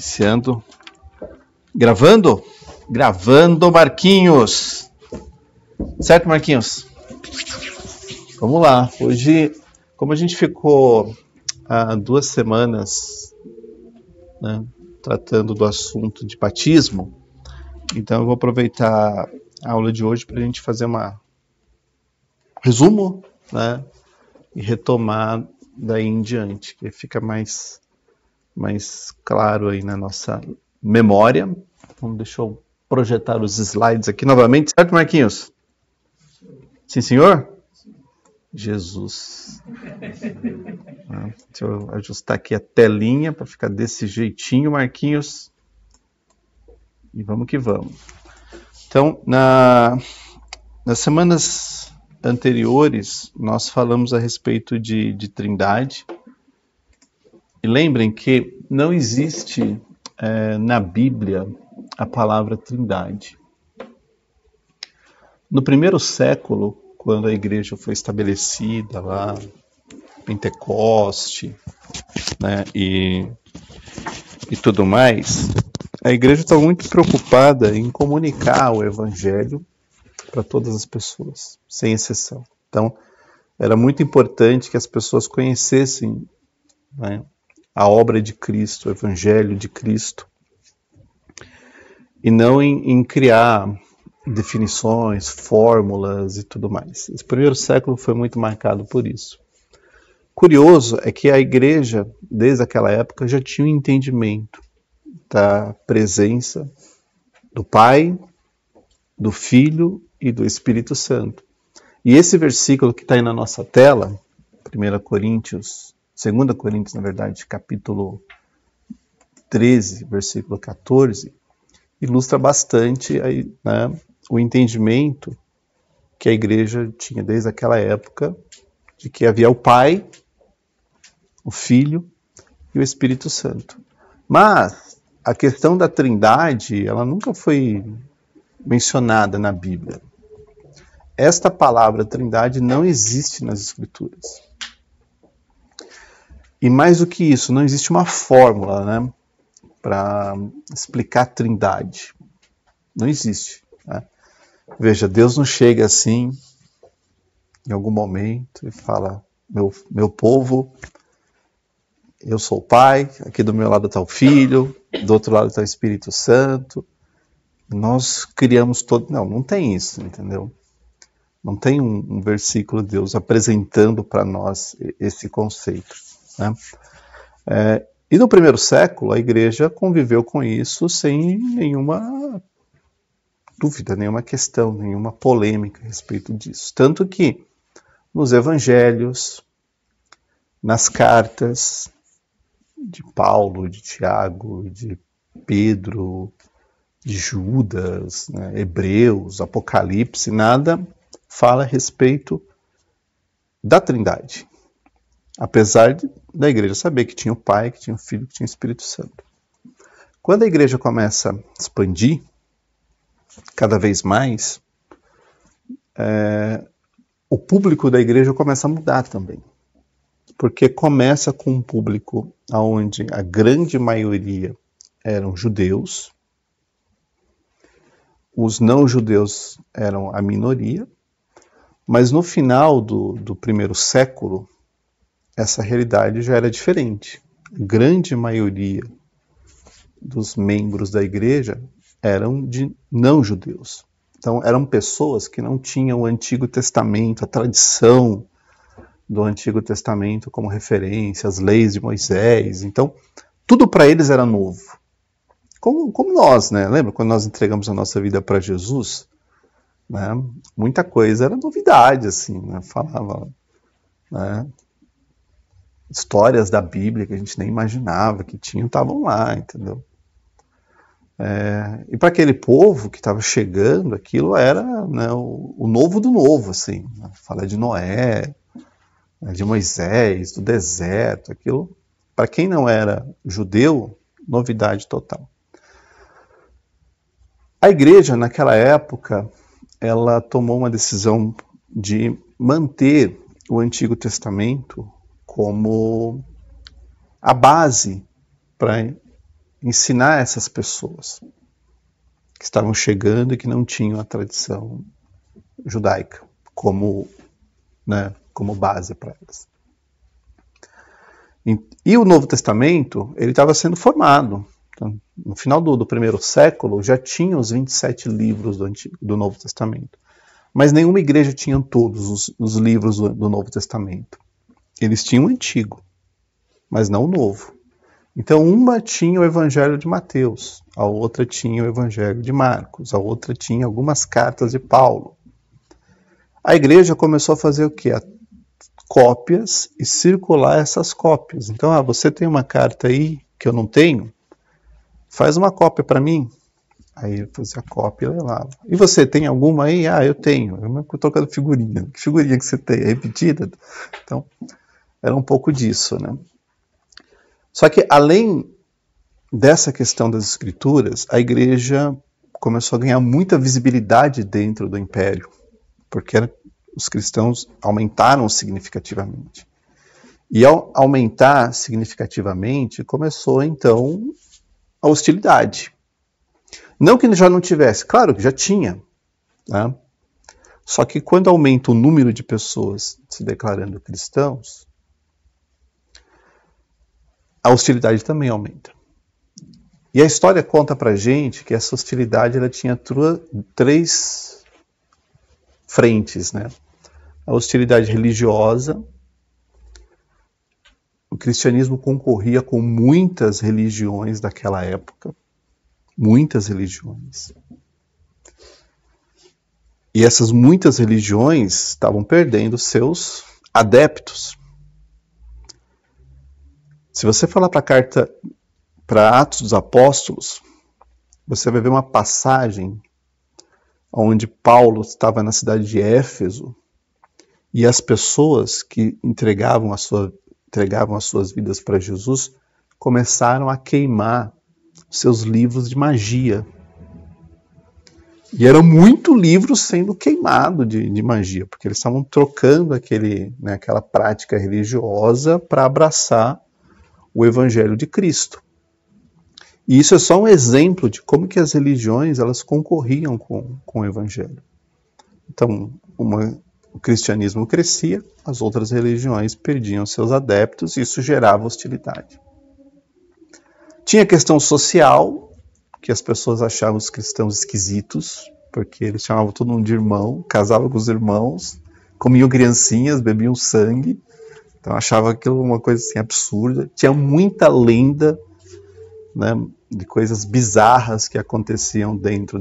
Iniciando. Gravando? Gravando, Marquinhos. Certo, Marquinhos? Vamos lá. Hoje, como a gente ficou há 2 semanas, né, tratando do assunto de batismo, então eu vou aproveitar a aula de hoje para a gente fazer um resumo, né, e retomar daí em diante, que fica mais claro aí na nossa memória. Então, deixa eu projetar os slides aqui novamente. Certo, Marquinhos? Sim, senhor? Jesus. Deixa eu ajustar aqui a telinha para ficar desse jeitinho, Marquinhos. E vamos que vamos. Então, nas semanas anteriores, nós falamos a respeito de Trindade. E lembrem que não existe na Bíblia a palavra Trindade. No primeiro século, quando a igreja foi estabelecida lá, Pentecoste, né, e tudo mais, a igreja estava muito preocupada em comunicar o evangelho para todas as pessoas, sem exceção. Então, era muito importante que as pessoas conhecessem, né, a obra de Cristo, o evangelho de Cristo, e não em criar definições, fórmulas e tudo mais. Esse primeiro século foi muito marcado por isso. Curioso é que a igreja, desde aquela época, já tinha um entendimento da presença do Pai, do Filho e do Espírito Santo. E esse versículo que está aí na nossa tela, 2 Coríntios, na verdade, capítulo 13, versículo 14, ilustra bastante aí, né, o entendimento que a igreja tinha desde aquela época, de que havia o Pai, o Filho e o Espírito Santo. Mas a questão da Trindade, ela nunca foi mencionada na Bíblia. Esta palavra Trindade não existe nas Escrituras. E mais do que isso, não existe uma fórmula, né, para explicar a Trindade. Não existe. Né? Veja, Deus não chega assim, em algum momento, e fala, meu povo, eu sou o Pai, aqui do meu lado está o Filho, do outro lado está o Espírito Santo. Nós criamos todo... Não tem isso, entendeu? Não tem um versículo de Deus apresentando para nós esse conceito. Né? E no primeiro século, a igreja conviveu com isso sem nenhuma dúvida, nenhuma questão, nenhuma polêmica a respeito disso. Tanto que nos evangelhos, nas cartas de Paulo, de Tiago, de Pedro, de Judas, né, Hebreus, Apocalipse, nada fala a respeito da Trindade. Apesar da igreja saber que tinha o Pai, que tinha o Filho, que tinha o Espírito Santo. Quando a igreja começa a expandir, cada vez mais, o público da igreja começa a mudar também. Porque começa com um público onde a grande maioria eram judeus, os não-judeus eram a minoria, mas no final do primeiro século, essa realidade já era diferente. A grande maioria dos membros da igreja eram de não-judeus. Então, eram pessoas que não tinham o Antigo Testamento, a tradição do Antigo Testamento como referência, as leis de Moisés. Então, tudo para eles era novo. Como nós, né? Lembra quando nós entregamos a nossa vida para Jesus? Né? Muita coisa era novidade, assim, né? Falava, né? Histórias da Bíblia que a gente nem imaginava que tinham, estavam lá, entendeu? E para aquele povo que estava chegando, aquilo era, né, o novo do novo, assim, né? Fala de Noé, né, de Moisés, do deserto, aquilo, para quem não era judeu, novidade total. A igreja, naquela época, ela tomou uma decisão de manter o Antigo Testamento como a base para ensinar essas pessoas que estavam chegando e que não tinham a tradição judaica como, né, como base para elas. E o Novo Testamento, ele estava sendo formado. Então, no final do primeiro século, já tinha os 27 livros do Novo Testamento. Mas nenhuma igreja tinha todos os livros do Novo Testamento. Eles tinham o Antigo, mas não o Novo. Então, uma tinha o Evangelho de Mateus, a outra tinha o Evangelho de Marcos, a outra tinha algumas cartas de Paulo. A igreja começou a fazer o quê? Cópias e circular essas cópias. Então, você tem uma carta aí que eu não tenho? Faz uma cópia para mim. Aí eu fazia a cópia e levava. E você tem alguma aí? Ah, eu tenho. Eu estou trocando figurinha. Que figurinha que você tem? É repetida? Então, era um pouco disso, né? Só que, além dessa questão das escrituras, a igreja começou a ganhar muita visibilidade dentro do império, porque os cristãos aumentaram significativamente. E ao aumentar significativamente, começou, então, a hostilidade. Não que já não tivesse, claro que já tinha, né? Só que quando aumenta o número de pessoas se declarando cristãos, a hostilidade também aumenta. E a história conta pra gente que essa hostilidade ela tinha três frentes, né? A hostilidade religiosa. O cristianismo concorria com muitas religiões daquela época. Muitas religiões. E essas muitas religiões estavam perdendo seus adeptos. Se você falar para a carta, para Atos dos Apóstolos, você vai ver uma passagem onde Paulo estava na cidade de Éfeso e as pessoas que entregavam as suas vidas para Jesus começaram a queimar seus livros de magia. E eram muitos livros sendo queimados de magia, porque eles estavam trocando aquela prática religiosa para abraçar o Evangelho de Cristo. E isso é só um exemplo de como que as religiões elas concorriam com o Evangelho. Então, o cristianismo crescia, as outras religiões perdiam seus adeptos e isso gerava hostilidade. Tinha questão social, que as pessoas achavam os cristãos esquisitos, porque eles chamavam todo mundo de irmão, casavam com os irmãos, comiam criancinhas, bebiam sangue. Então achava aquilo uma coisa assim absurda. Tinha muita lenda, né, de coisas bizarras que aconteciam dentro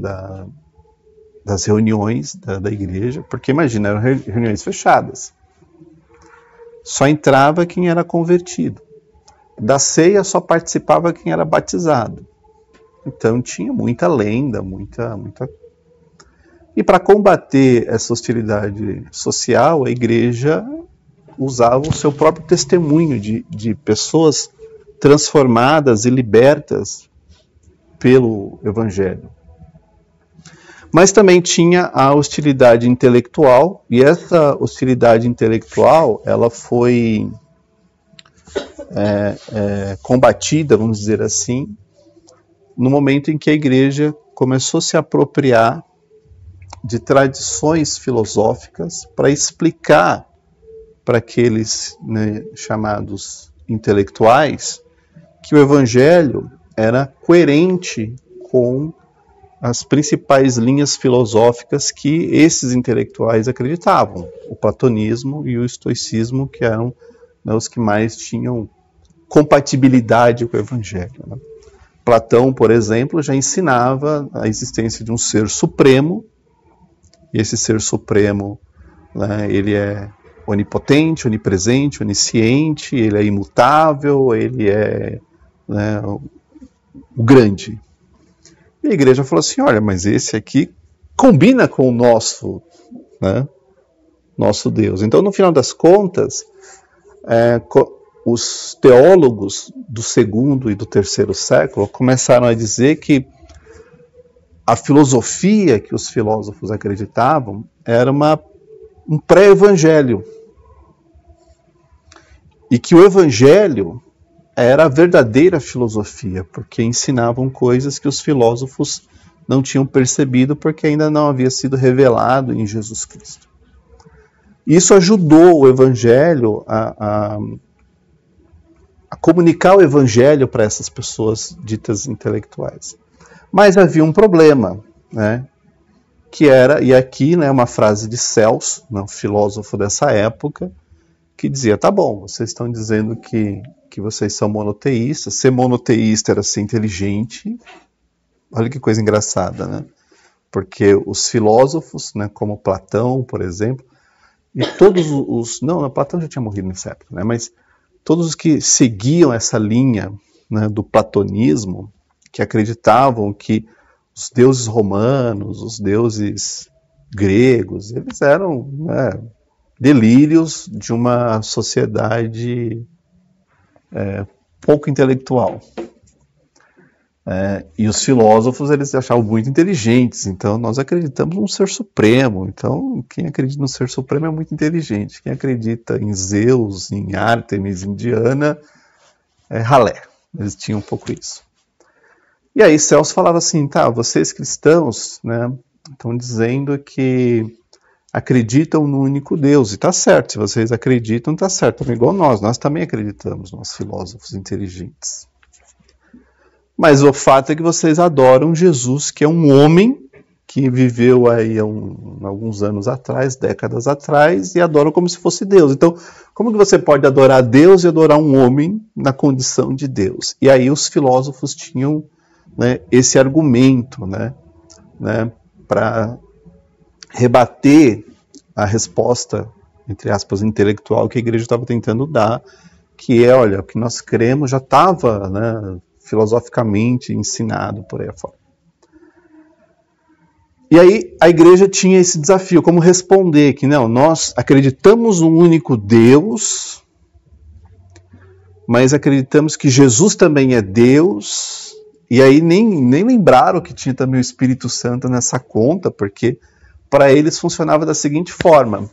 das reuniões da igreja. Porque imagina, eram reuniões fechadas. Só entrava quem era convertido. Da ceia só participava quem era batizado. Então tinha muita lenda, muita... E para combater essa hostilidade social, a igreja usava o seu próprio testemunho de pessoas transformadas e libertas pelo Evangelho. Mas também tinha a hostilidade intelectual, e essa hostilidade intelectual ela foi combatida, vamos dizer assim, no momento em que a igreja começou a se apropriar de tradições filosóficas para explicar para aqueles, né, chamados intelectuais que o Evangelho era coerente com as principais linhas filosóficas que esses intelectuais acreditavam, o platonismo e o estoicismo, que eram, né, os que mais tinham compatibilidade com o Evangelho, né? Platão, por exemplo, já ensinava a existência de um ser supremo, e esse ser supremo, né, ele é onipotente, onipresente, onisciente, ele é imutável, ele é, né, o grande. E a igreja falou assim, olha, mas esse aqui combina com o nosso, né, nosso Deus. Então, no final das contas, os teólogos do segundo e do terceiro século começaram a dizer que a filosofia que os filósofos acreditavam era um pré-evangelho. E que o evangelho era a verdadeira filosofia, porque ensinavam coisas que os filósofos não tinham percebido, porque ainda não havia sido revelado em Jesus Cristo. Isso ajudou o Evangelho a comunicar o Evangelho para essas pessoas ditas intelectuais. Mas havia um problema, né? Que era, e aqui, né, uma frase de Celso, um filósofo dessa época, que dizia, tá bom, vocês estão dizendo que vocês são monoteístas, ser monoteísta era ser inteligente. Olha que coisa engraçada, né? Porque os filósofos, né, como Platão, por exemplo, e todos os... Não, Platão já tinha morrido nessa época, né? Mas todos os que seguiam essa linha, né, do platonismo, que acreditavam que os deuses romanos, os deuses gregos, eles eram, né, delírios de uma sociedade pouco intelectual. E os filósofos, eles achavam muito inteligentes, então nós acreditamos num ser supremo, então quem acredita no ser supremo é muito inteligente, quem acredita em Zeus, em Ártemis, em Diana, é ralé. Eles tinham um pouco isso. E aí Celso falava assim, tá, vocês cristãos, né, estão dizendo que acreditam no único Deus, e tá certo, se vocês acreditam, tá certo, igual nós também acreditamos, nós filósofos inteligentes. Mas o fato é que vocês adoram Jesus, que é um homem que viveu aí alguns anos atrás, décadas atrás, e adoram como se fosse Deus. Então, como que você pode adorar Deus e adorar um homem na condição de Deus? E aí os filósofos tinham, né, esse argumento, né, para rebater a resposta, entre aspas, intelectual que a igreja estava tentando dar, que é, olha, o que nós cremos já estava, né, filosoficamente ensinado por aí afora. E aí a igreja tinha esse desafio, como responder que não, nós acreditamos num único Deus, mas acreditamos que Jesus também é Deus, e aí nem lembraram que tinha também o Espírito Santo nessa conta, porque para eles funcionava da seguinte forma,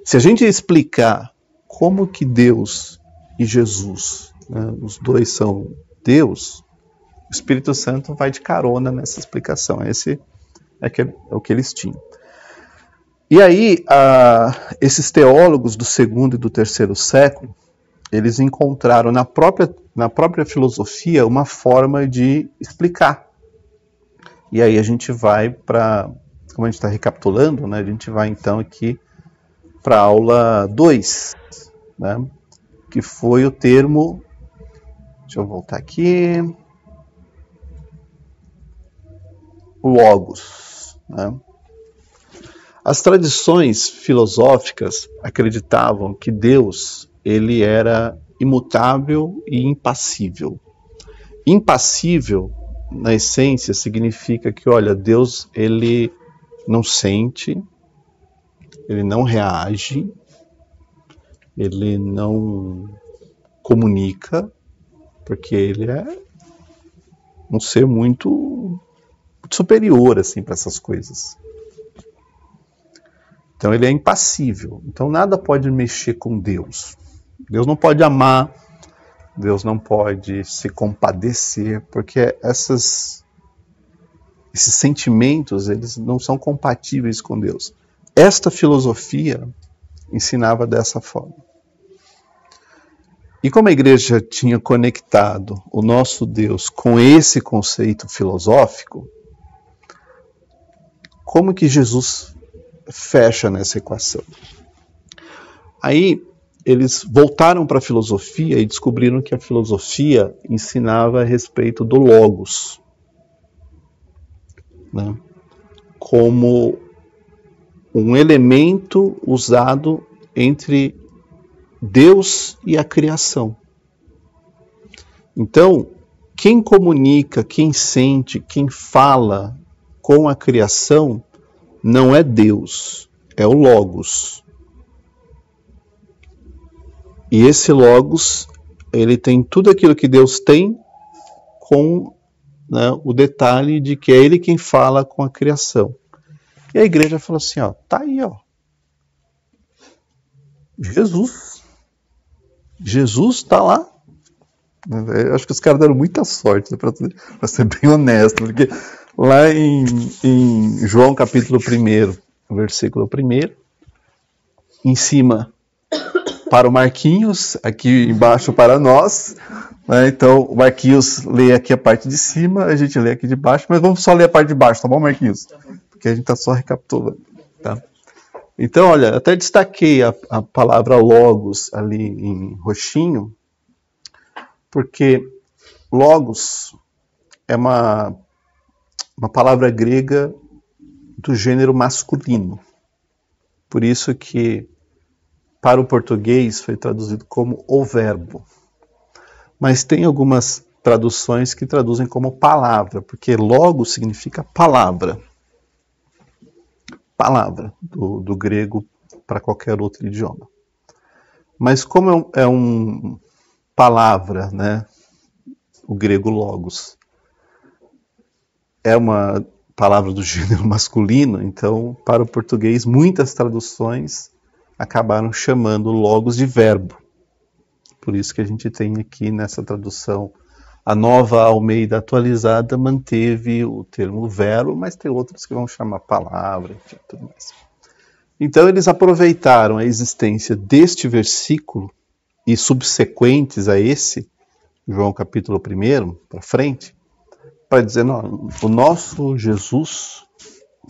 se a gente explicar como que Deus e Jesus, né, os dois são Deus, o Espírito Santo vai de carona nessa explicação. Esse é o que eles tinham. E aí, esses teólogos do segundo e do terceiro século, eles encontraram na própria filosofia uma forma de explicar. E aí a gente vai para, como a gente está recapitulando, né, a gente vai então aqui para a aula 2, né, que foi o termo, deixa eu voltar aqui, logos, né? As tradições filosóficas acreditavam que Deus, ele era imutável e impassível. Impassível, na essência, significa que, olha, Deus, ele não sente, ele não reage, ele não comunica, porque ele é um ser muito superior assim para essas coisas. Então ele é impassível. Então nada pode mexer com Deus. Deus não pode amar, Deus não pode se compadecer, porque esses sentimentos, eles não são compatíveis com Deus. Esta filosofia ensinava dessa forma. E como a igreja tinha conectado o nosso Deus com esse conceito filosófico, como que Jesus fecha nessa equação? Aí eles voltaram para a filosofia e descobriram que a filosofia ensinava a respeito do logos, né, como um elemento usado entre Deus e a criação. Então, quem comunica, quem sente, quem fala com a criação não é Deus, é o Logos. E esse Logos, ele tem tudo aquilo que Deus tem, com, né, o detalhe de que é ele quem fala com a criação. E a igreja falou assim, ó, tá aí, ó. Jesus está lá. Eu acho que os caras deram muita sorte, né, para ser bem honesto, porque lá em João capítulo 1, versículo 1, em cima para o Marquinhos, aqui embaixo para nós, né? Então o Marquinhos lê aqui a parte de cima, a gente lê aqui de baixo, mas vamos só ler a parte de baixo, tá bom, Marquinhos? Porque a gente está só recapitulando, tá? Então, olha, até destaquei a palavra logos ali em roxinho, porque logos é uma palavra grega do gênero masculino. Por isso que para o português foi traduzido como o verbo. Mas tem algumas traduções que traduzem como palavra, porque logos significa palavra. Palavra, do grego para qualquer outro idioma. Mas como é um palavra, né? O grego logos é uma palavra do gênero masculino, então para o português muitas traduções acabaram chamando logos de verbo. Por isso que a gente tem aqui nessa tradução, a Nova Almeida atualizada manteve o termo verbo, mas tem outros que vão chamar palavra, enfim, tudo mais. Então eles aproveitaram a existência deste versículo e subsequentes a esse, João capítulo 1, para frente, para dizer, não, o nosso Jesus,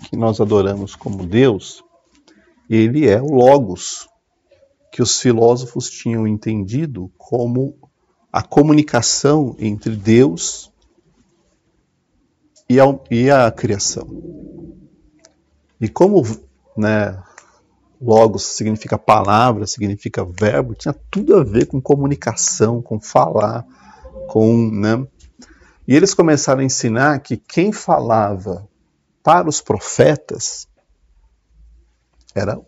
que nós adoramos como Deus, ele é o Logos, que os filósofos tinham entendido como a comunicação entre Deus e a criação. E como, né, Logos significa palavra, significa verbo, tinha tudo a ver com comunicação, com falar, né? E eles começaram a ensinar que quem falava para os profetas era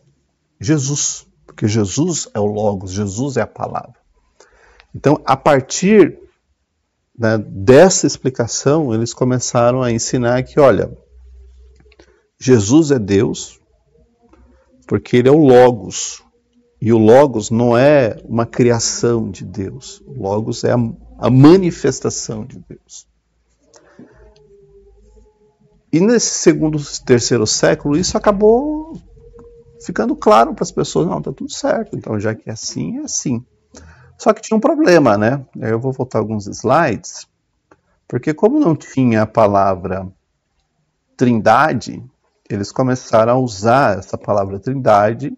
Jesus, porque Jesus é o Logos, Jesus é a palavra. Então, a partir, né, dessa explicação, eles começaram a ensinar que, olha, Jesus é Deus, porque ele é o Logos, e o Logos não é uma criação de Deus, o Logos é a manifestação de Deus. E nesse 2º, 3º século, isso acabou ficando claro para as pessoas, não, está tudo certo, então já que é assim, é assim. Só que tinha um problema, né? Eu vou voltar alguns slides, porque como não tinha a palavra trindade, eles começaram a usar essa palavra trindade,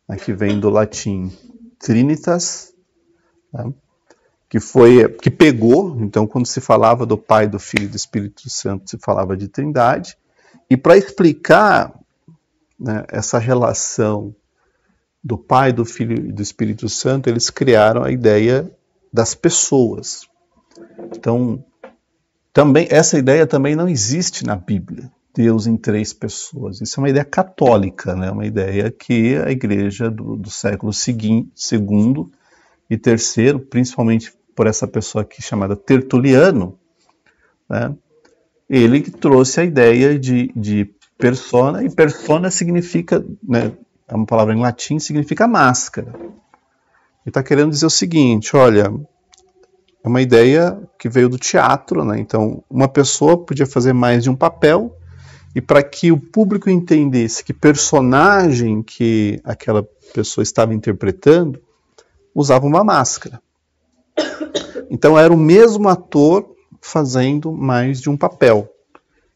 né, que vem do latim trinitas, né, que pegou, então quando se falava do Pai, do Filho e do Espírito Santo, se falava de trindade, e para explicar, né, essa relação do Pai, do Filho e do Espírito Santo, eles criaram a ideia das pessoas. Então, essa ideia também não existe na Bíblia, Deus em 3 pessoas. Isso é uma ideia católica, né? Uma ideia que a igreja do século II e III, principalmente por essa pessoa aqui chamada Tertuliano, né? Ele que trouxe a ideia de persona, e persona significa, né, é uma palavra em latim, significa máscara. Ele está querendo dizer o seguinte, olha, é uma ideia que veio do teatro, né? Então uma pessoa podia fazer mais de um papel, e para que o público entendesse que personagem que aquela pessoa estava interpretando, usava uma máscara. Então era o mesmo ator fazendo mais de um papel.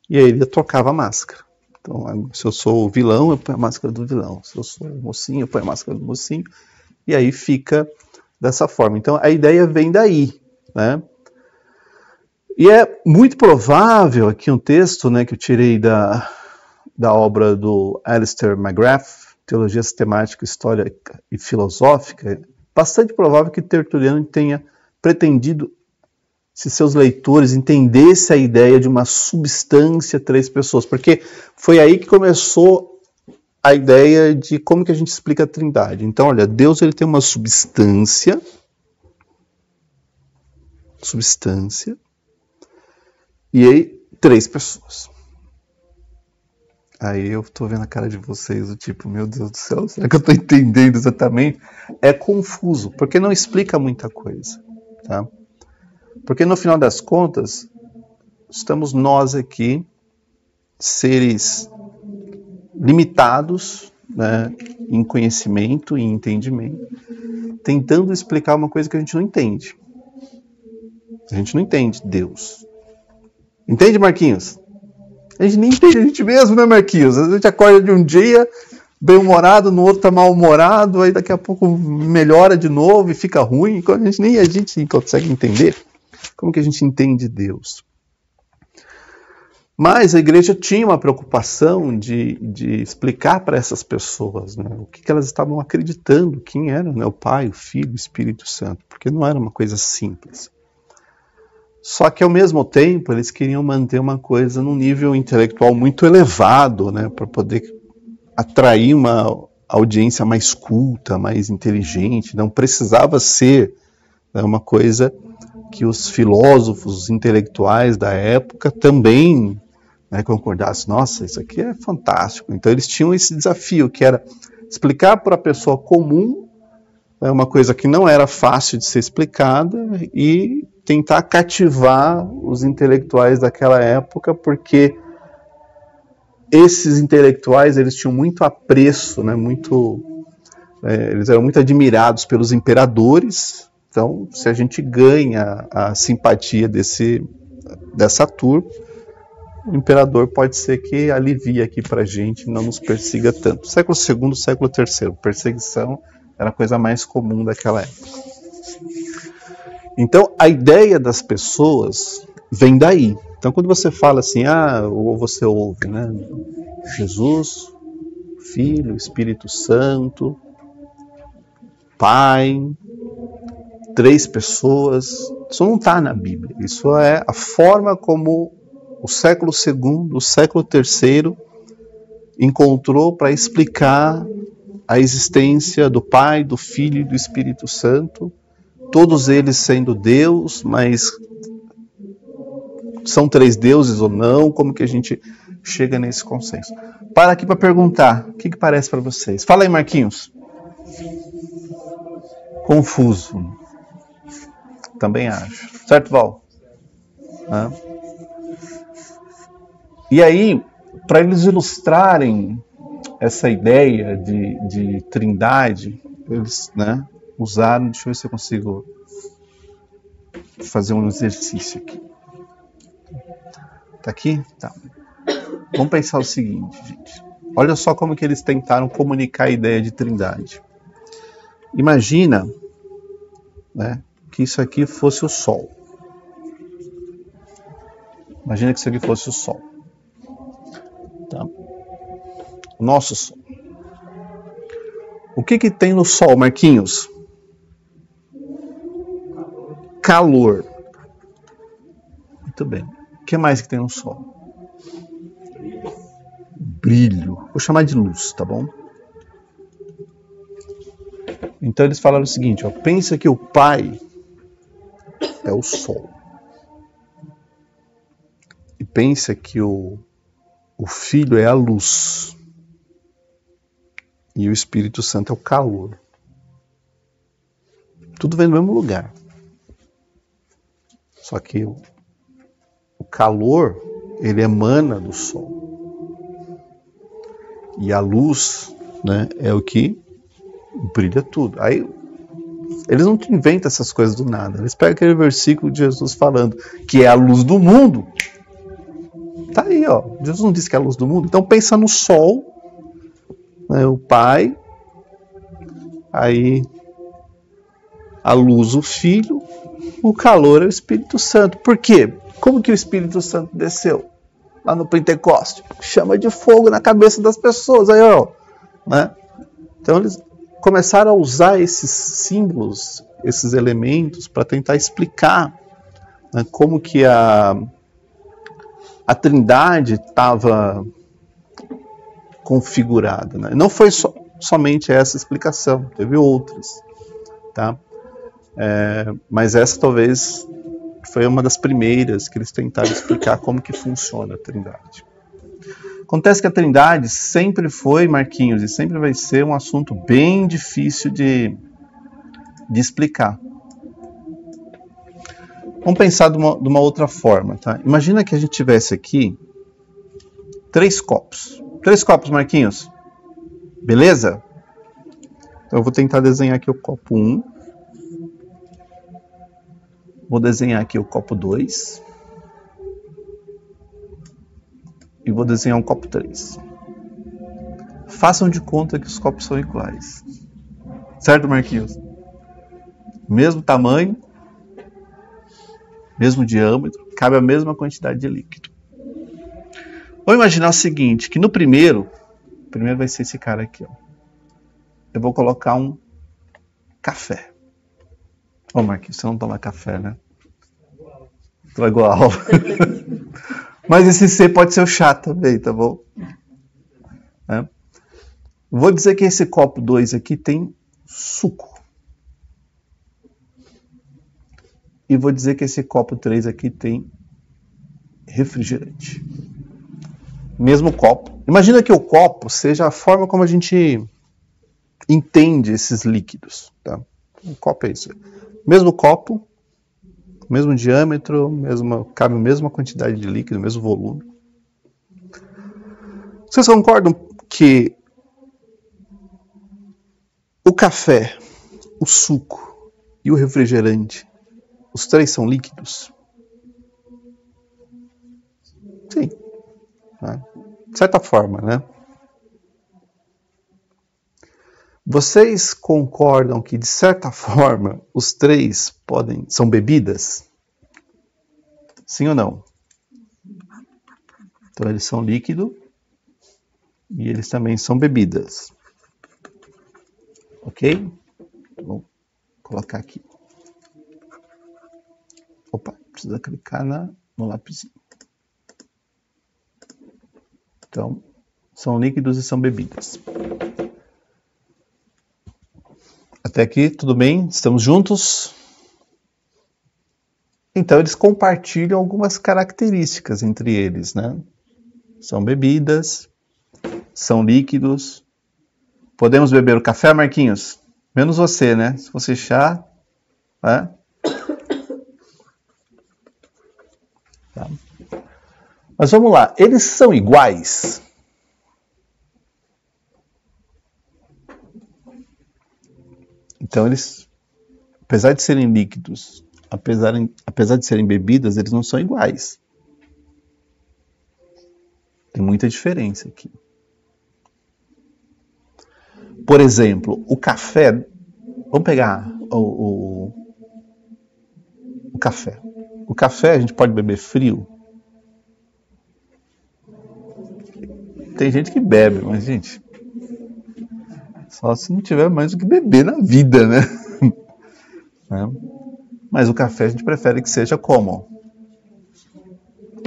E aí ele trocava a máscara. Então, se eu sou o vilão, eu ponho a máscara do vilão. Se eu sou o mocinho, eu ponho a máscara do mocinho. E aí fica dessa forma. Então, a ideia vem daí, né? E é muito provável, aqui um texto, né, que eu tirei da obra do Alistair McGrath, Teologia Sistemática, Histórica e Filosófica, bastante provável que Tertuliano tenha pretendido, se seus leitores entendessem a ideia de uma substância 3 pessoas, porque foi aí que começou a ideia de como que a gente explica a Trindade. Então, olha, Deus ele tem uma substância, e aí 3 pessoas. Aí eu estou vendo a cara de vocês, do tipo, meu Deus do céu, será que eu estou entendendo exatamente? É confuso, porque não explica muita coisa, tá? Porque no final das contas, estamos nós aqui, seres limitados, né, em conhecimento e entendimento, tentando explicar uma coisa que a gente não entende. A gente não entende Deus. Entende, Marquinhos? A gente nem entende a gente mesmo, né, Marquinhos? A gente acorda de um dia bem-humorado, no outro tá mal-humorado, aí daqui a pouco melhora de novo e fica ruim. Nem a gente consegue entender. Como que a gente entende Deus? Mas a igreja tinha uma preocupação de explicar para essas pessoas, né, o que elas estavam acreditando, quem era, né, o Pai, o Filho, o Espírito Santo, porque não era uma coisa simples. Só que ao mesmo tempo eles queriam manter uma coisa num nível intelectual muito elevado, né, para poder atrair uma audiência mais culta, mais inteligente. Não precisava ser, né, uma coisa que os filósofos, os intelectuais da época também, né, concordassem. Nossa, isso aqui é fantástico. Então eles tinham esse desafio, que era explicar para a pessoa comum, né, uma coisa que não era fácil de ser explicada, e tentar cativar os intelectuais daquela época, porque esses intelectuais eles tinham muito apreço, né, eles eram muito admirados pelos imperadores. Então, se a gente ganha a simpatia dessa turma, o imperador pode ser que alivie aqui para a gente e não nos persiga tanto. Século II, século III, perseguição era a coisa mais comum daquela época. Então, a ideia das pessoas vem daí. Então, quando você fala assim, ou você ouve, né, Jesus, Filho, Espírito Santo, Pai, 3 pessoas, isso não está na Bíblia. Isso é a forma como o século II, o século III encontrou para explicar a existência do Pai, do Filho e do Espírito Santo, todos eles sendo Deus, mas são 3 deuses ou não? Como que a gente chega nesse consenso? Para aqui para perguntar, o que parece para vocês? Fala aí, Marquinhos. Confuso. Também acho. Certo, Val? E aí, para eles ilustrarem essa ideia de trindade, eles, né, usaram, deixa eu ver se eu consigo fazer um exercício aqui. Tá aqui? Tá. Vamos pensar o seguinte, gente. Olha só como que eles tentaram comunicar a ideia de trindade. Imagina, né, que isso aqui fosse o Sol. Imagina que isso aqui fosse o Sol. Tá? O nosso Sol. O que tem no Sol, Marquinhos? Calor. Muito bem. O que mais que tem no Sol? Brilho. Vou chamar de luz, tá bom? Então eles falaram o seguinte, pensa que o Pai é o Sol. E pensa que o Filho é a luz. E o Espírito Santo é o calor. Tudo vem do mesmo lugar. Só que o calor, ele emana do Sol. E a luz, né, é o que brilha tudo. Aí, eles não inventam essas coisas do nada. Eles pegam aquele versículo de Jesus falando que é a luz do mundo. Tá aí, ó. Jesus não disse que é a luz do mundo. Então pensa no Sol, né, o Pai, aí a luz, o Filho, o calor é o Espírito Santo. Por quê? Como que o Espírito Santo desceu? Lá no Pentecoste. Chama de fogo na cabeça das pessoas. Aí, ó. Né? Então eles começaram a usar esses símbolos, esses elementos, para tentar explicar, né, como que a Trindade estava configurada. Né? Não foi somente essa explicação, teve outras. Tá? Mas essa talvez foi uma das primeiras que eles tentaram explicar como que funciona a Trindade. Acontece que a Trindade sempre foi, Marquinhos, e sempre vai ser um assunto bem difícil de explicar. Vamos pensar de uma outra forma, tá? Imagina que a gente tivesse aqui 3 copos. 3 copos, Marquinhos. Beleza? Então eu vou tentar desenhar aqui o copo 1. Vou desenhar aqui o copo 2. E vou desenhar um copo 3. Façam de conta que os copos são iguais. Certo, Marquinhos? Mesmo tamanho, mesmo diâmetro, cabe a mesma quantidade de líquido. Vamos imaginar o seguinte, que no primeiro vai ser esse cara aqui, ó. Eu vou colocar um café. Ô, Marquinhos, você não toma café, né? Trago a aula. Mas esse C pode ser o chá também, tá bom? É. Vou dizer que esse copo 2 aqui tem suco. E vou dizer que esse copo 3 aqui tem refrigerante. Mesmo copo. Imagina que o copo seja a forma como a gente entende esses líquidos. Tá? O copo é isso. Mesmo copo, mesmo diâmetro, cabe a mesma quantidade de líquido, mesmo volume. Vocês concordam que o café, o suco e o refrigerante, os 3 são líquidos? Sim. Né? De certa forma, né? Vocês concordam que, de certa forma, os 3 são bebidas? Sim ou não? Então, eles são líquido e eles também são bebidas. Ok? Vou colocar aqui. Opa, precisa clicar no lápis. Então, são líquidos e são bebidas. Até aqui, tudo bem? Estamos juntos? Então, eles compartilham algumas características entre eles, né? São bebidas, são líquidos. Podemos beber o café, Marquinhos? Menos você, né? Se fosse chá, né? Tá. Mas vamos lá, eles são iguais? Então eles, apesar de serem líquidos, apesar de serem bebidas, eles não são iguais. Tem muita diferença aqui. Por exemplo, o café, vamos pegar o café. O café a gente pode beber frio? Tem gente que bebe, mas, gente, só se não tiver mais o que beber na vida, né? Mas o café a gente prefere que seja como?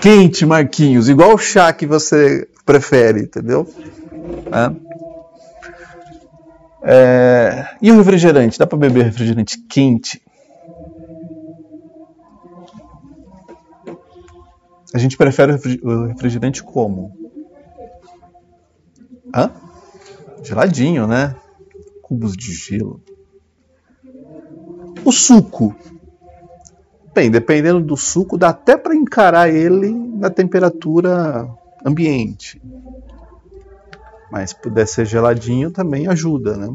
Quente, Marquinhos, igual o chá que você prefere, entendeu? E o refrigerante? Dá para beber refrigerante quente? A gente prefere o refrigerante como? Geladinho, né? Cubos de gelo. O suco. Bem, dependendo do suco, dá até para encarar ele na temperatura ambiente. Mas se puder ser geladinho, também ajuda, né?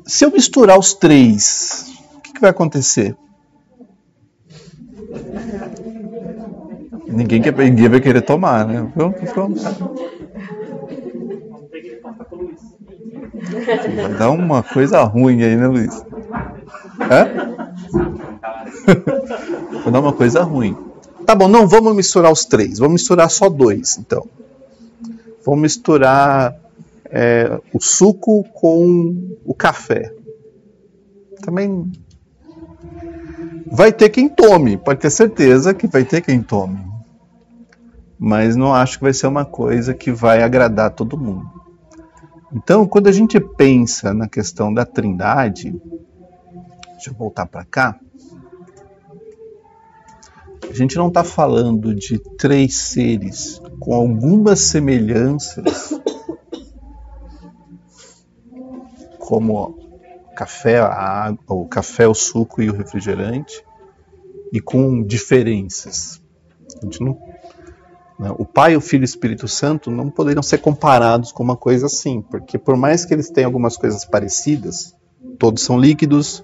Se eu misturar os 3, o que vai acontecer? Ninguém vai querer tomar, né? Pronto. Vai dar uma coisa ruim aí, né, Luiz? Vai dar uma coisa ruim. Tá bom, não vamos misturar os 3. Vamos misturar só 2, então. Vamos misturar o suco com o café. Também vai ter quem tome. Pode ter certeza que vai ter quem tome. Mas não acho que vai ser uma coisa que vai agradar todo mundo. Então, quando a gente pensa na questão da Trindade, deixa eu voltar para cá, a gente não está falando de 3 seres com algumas semelhanças, como café, a água, o café, o suco e o refrigerante, e com diferenças. A gente não, né? O Pai, o Filho e o Espírito Santo não poderiam ser comparados com uma coisa assim, porque por mais que eles tenham algumas coisas parecidas, todos são líquidos,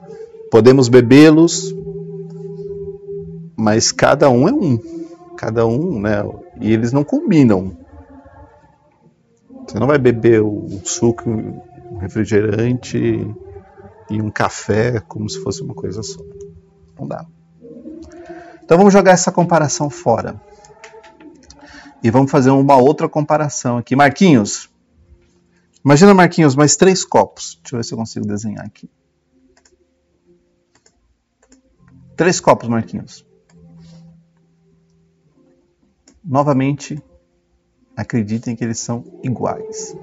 podemos bebê-los, mas cada um é um. Cada um, né? E eles não combinam. Você não vai beber o suco, o refrigerante e um café como se fosse uma coisa só. Não dá. Então vamos jogar essa comparação fora. E vamos fazer uma outra comparação aqui. Marquinhos. Imagina, Marquinhos, mais 3 copos. Deixa eu ver se eu consigo desenhar aqui. 3 copos, Marquinhos. Novamente, acreditem que eles são iguais.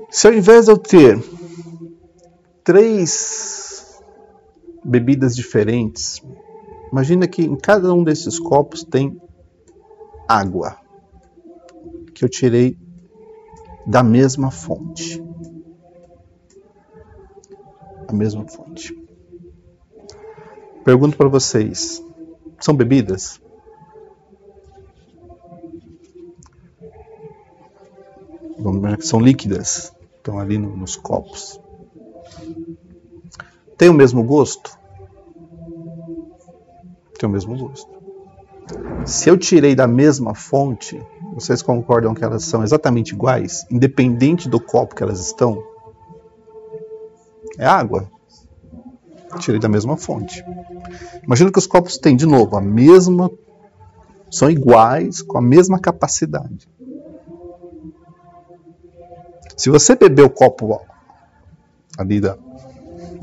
Se ao invés de eu ter 3 bebidas diferentes, imagina que em cada um desses copos tem água, que eu tirei da mesma fonte. A mesma fonte. Pergunto para vocês, são bebidas? Vamos ver que são líquidas, estão ali nos copos. Tem o mesmo gosto? Tem o mesmo gosto. Se eu tirei da mesma fonte, vocês concordam que elas são exatamente iguais, independente do copo que elas estão? É água. Tirei da mesma fonte. Imagina que os copos têm, de novo, a mesma... São iguais, com a mesma capacidade. Se você beber o copo ali da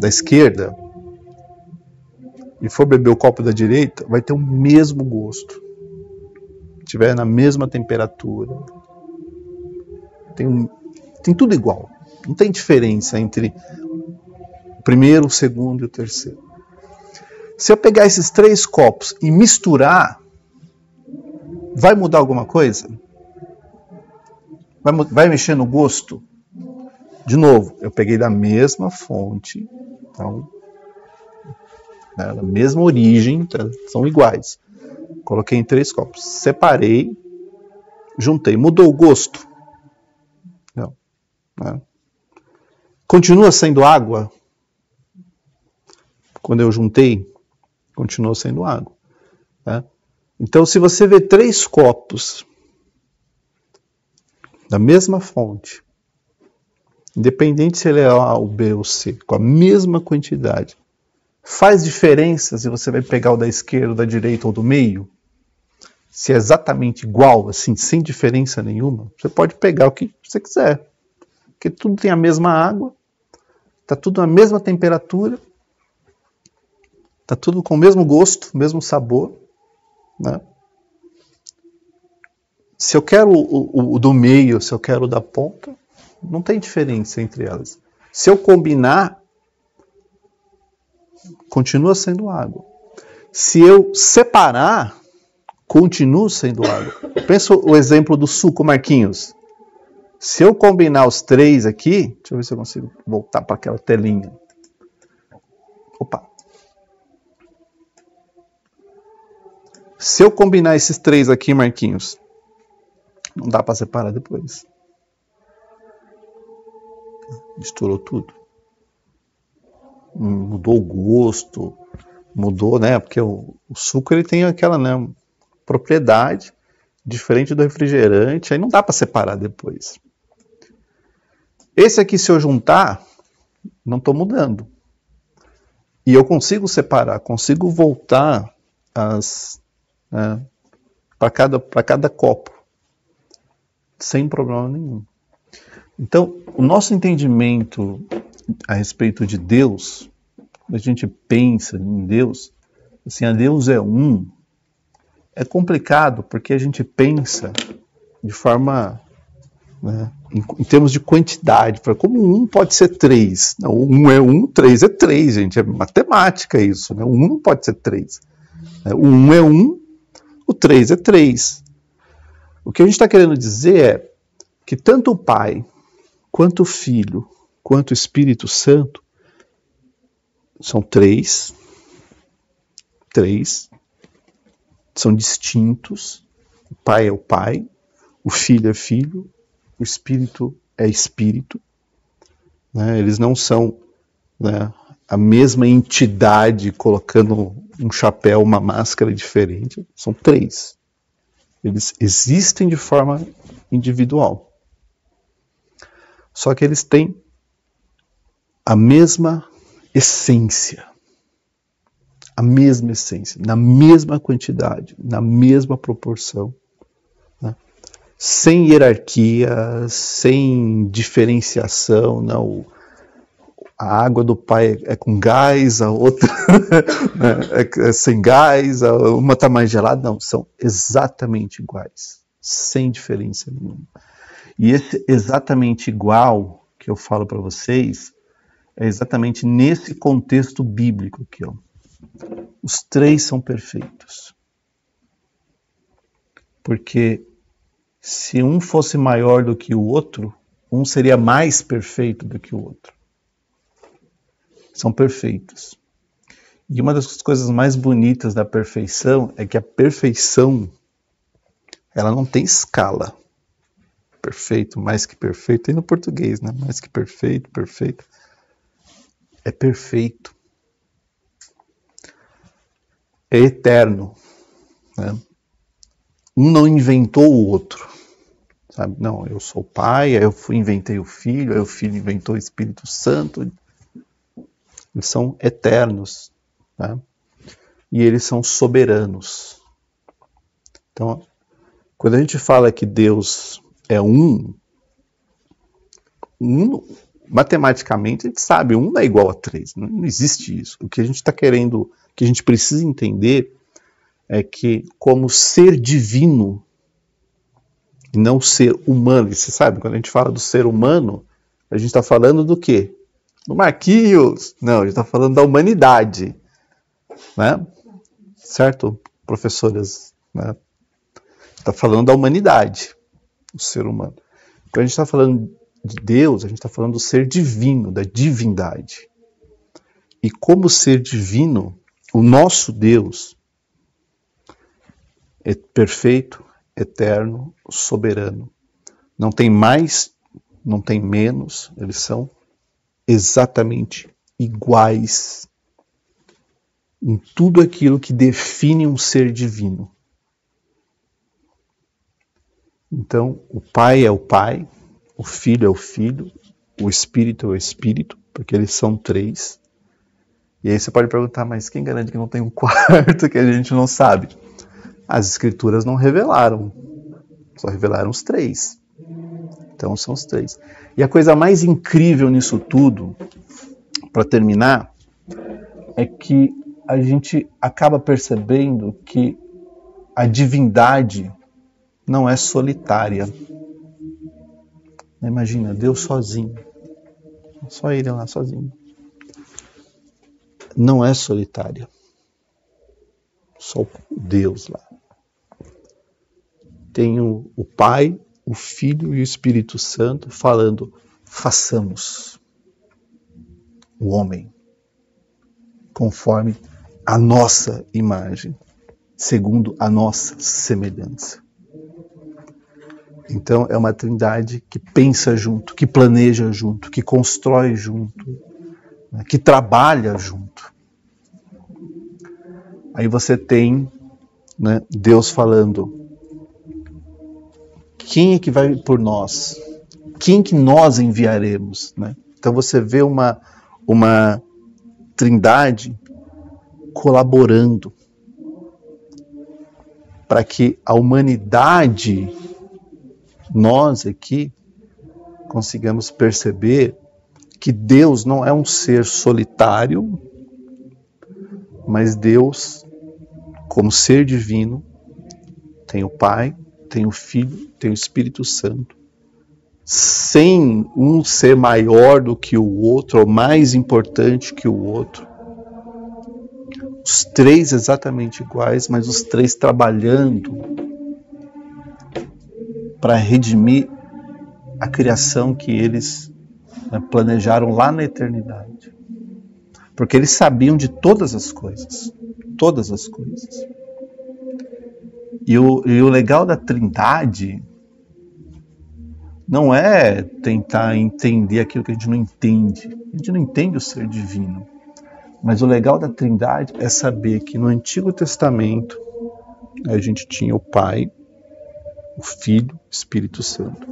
esquerda e for beber o copo da direita, vai ter o mesmo gosto. Estiver na mesma temperatura. Tem tudo igual. Não tem diferença entre o primeiro, o segundo e o terceiro. Se eu pegar esses 3 copos e misturar, vai mudar alguma coisa? Vai mexer no gosto? De novo, eu peguei da mesma fonte, então, da mesma origem, então, são iguais. Coloquei em 3 copos, separei, juntei. Mudou o gosto? Não. Né? Continua sendo água? Quando eu juntei, continuou sendo água. Né? Então, se você vê 3 copos da mesma fonte, independente se ele é A, ou B ou C, com a mesma quantidade, faz diferença se você vai pegar o da esquerda, da direita ou do meio? Se é exatamente igual, assim, sem diferença nenhuma, você pode pegar o que você quiser. Porque tudo tem a mesma água, está tudo na mesma temperatura, está tudo com o mesmo gosto, o mesmo sabor. Né? Se eu quero o do meio, se eu quero o da ponta, não tem diferença entre elas. Se eu combinar, continua sendo água. Se eu separar, continua sendo água. Pensa o exemplo do suco, Marquinhos. Se eu combinar os 3 aqui, deixa eu ver se eu consigo voltar para aquela telinha. Opa. Se eu combinar esses 3 aqui, Marquinhos, não dá para separar depois. Misturou tudo. Mudou o gosto, mudou, né? Porque o suco ele tem aquela, né, propriedade diferente do refrigerante, aí não dá para separar depois. Esse aqui, se eu juntar, não estou mudando. E eu consigo separar, consigo voltar para cada copo, sem problema nenhum. Então, o nosso entendimento a respeito de Deus, quando a gente pensa em Deus, assim, a Deus é um, é complicado porque a gente pensa de forma, né, em termos de quantidade. Como 1 pode ser 3? Não, 1 é 1, 3 é 3, gente. É matemática isso. Né? O 1 não pode ser 3. O 1 é 1, o 3 é 3. O 3 é 3. O que a gente está querendo dizer é que tanto o Pai, quanto o Filho, quanto o Espírito Santo são três, são distintos. O Pai é o Pai, o Filho é Filho, o Espírito é Espírito. Né? Eles não são, né, a mesma entidade colocando um chapéu, uma máscara diferente. São três. Eles existem de forma individual. Só que eles têm a mesma essência. A mesma essência, na mesma quantidade, na mesma proporção. Né? Sem hierarquia, sem diferenciação. Não. A água do pai é com gás, a outra é sem gás, uma está mais gelada. Não, são exatamente iguais, sem diferença nenhuma. E esse exatamente igual que eu falo para vocês é exatamente nesse contexto bíblico aqui, ó. Os três são perfeitos. Porque se um fosse maior do que o outro, um seria mais perfeito do que o outro. São perfeitos. E uma das coisas mais bonitas da perfeição é que a perfeição, ela não tem escala. Perfeito, mais que perfeito, tem no português, né? Mais que perfeito, perfeito. É perfeito. É eterno. Né? Um não inventou o outro. Sabe? Não, eu sou o pai, aí eu inventei o filho, aí o filho inventou o Espírito Santo. Eles são eternos. Né? E eles são soberanos. Então, quando a gente fala que Deus é um, matematicamente a gente sabe, 1 não é igual a 3, não existe isso. O que a gente está querendo, o que a gente precisa entender é que como ser divino, e não ser humano, e você sabe, quando a gente fala do ser humano, a gente está falando do quê? Do Marquinhos? Não, a gente está falando da humanidade, né? Certo, professoras? Né? Está falando da humanidade. O ser humano. Quando a gente está falando de Deus, a gente está falando do ser divino, da divindade. E como ser divino, o nosso Deus é perfeito, eterno, soberano. Não tem mais, não tem menos, eles são exatamente iguais em tudo aquilo que define um ser divino. Então, o Pai é o Pai, o Filho é o Filho, o Espírito é o Espírito, porque eles são três. E aí você pode perguntar, mas quem garante que não tem um quarto que a gente não sabe? As Escrituras não revelaram, só revelaram os três. Então são os três. E a coisa mais incrível nisso tudo, para terminar, é que a gente acaba percebendo que a divindade não é solitária. Imagina, Deus sozinho. Só ele lá, sozinho. Não é solitária. Só Deus lá. Tem o Pai, o Filho e o Espírito Santo falando, façamos o homem conforme a nossa imagem, segundo a nossa semelhança. Então é uma trindade que pensa junto, que planeja junto, que constrói junto, né, que trabalha junto. Aí você tem, né, Deus falando, quem é que vai por nós? Quem que nós enviaremos? Né? Então você vê uma trindade colaborando para que a humanidade, nós aqui, consigamos perceber que Deus não é um ser solitário, mas Deus, como ser divino, tem o Pai, tem o Filho, tem o Espírito Santo, sem um ser maior do que o outro, ou mais importante que o outro. Os três exatamente iguais, mas os três trabalhando para redimir a criação que eles planejaram lá na eternidade. Porque eles sabiam de todas as coisas. Todas as coisas. E o legal da Trindade não é tentar entender aquilo que a gente não entende. A gente não entende o ser divino. Mas o legal da Trindade é saber que no Antigo Testamento a gente tinha o Pai, o Filho, o Espírito Santo.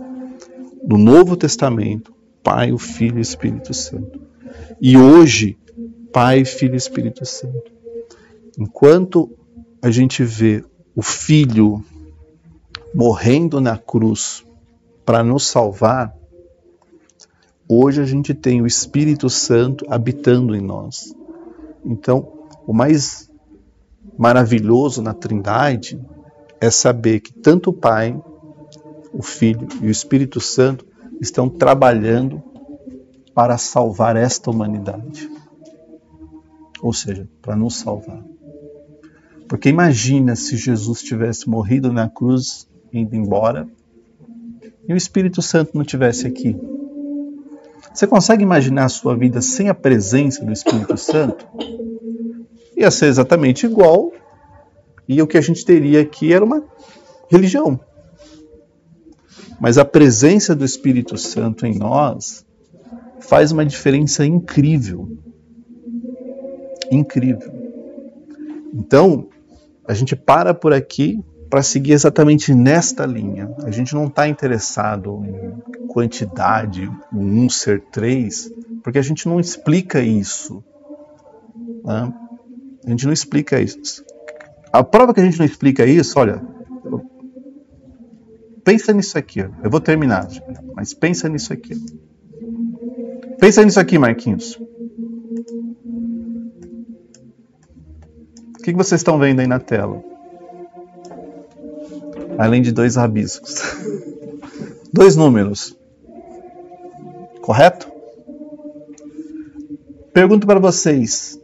No Novo Testamento, Pai, o Filho e o Espírito Santo. E hoje, Pai, Filho e Espírito Santo. Enquanto a gente vê o Filho morrendo na cruz para nos salvar, hoje a gente tem o Espírito Santo habitando em nós. Então, o mais maravilhoso na Trindade é saber que tanto o Pai, o Filho e o Espírito Santo estão trabalhando para salvar esta humanidade. Ou seja, para nos salvar. Porque imagina se Jesus tivesse morrido na cruz, indo embora, e o Espírito Santo não estivesse aqui. Você consegue imaginar a sua vida sem a presença do Espírito Santo? Ia ser exatamente igual, e o que a gente teria aqui era uma religião. Mas a presença do Espírito Santo em nós faz uma diferença incrível. Incrível. Então, a gente para por aqui para seguir exatamente nesta linha. A gente não está interessado em quantidade, o 1 ser 3, porque a gente não explica isso. Né? A gente não explica isso. A prova que a gente não explica isso, olha, pensa nisso aqui. Ó. Eu vou terminar, mas pensa nisso aqui. Pensa nisso aqui, Marquinhos. O que vocês estão vendo aí na tela? Além de 2 rabiscos. 2 números. Correto? Pergunto para vocês.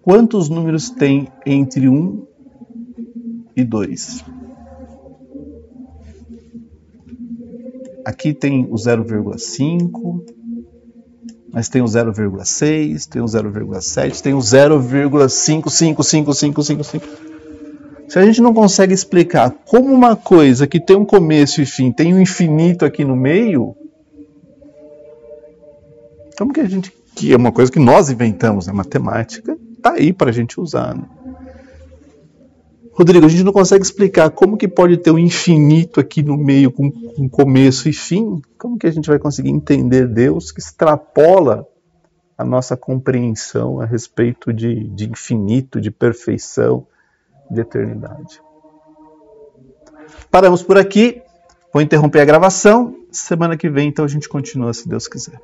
Quantos números tem entre 1 e 2? Aqui tem o 0,5, mas tem o 0,6, tem o 0,7, tem o 0,5555555. Se a gente não consegue explicar como uma coisa que tem um começo e fim tem um infinito aqui no meio, como que a gente, que é uma coisa que nós inventamos, né? Matemática, está aí para a gente usar. Né? Rodrigo, a gente não consegue explicar como que pode ter um infinito aqui no meio com começo e fim. Como que a gente vai conseguir entender Deus que extrapola a nossa compreensão a respeito de infinito, de perfeição, de eternidade? Paramos por aqui. Vou interromper a gravação. Semana que vem, então, a gente continua, se Deus quiser.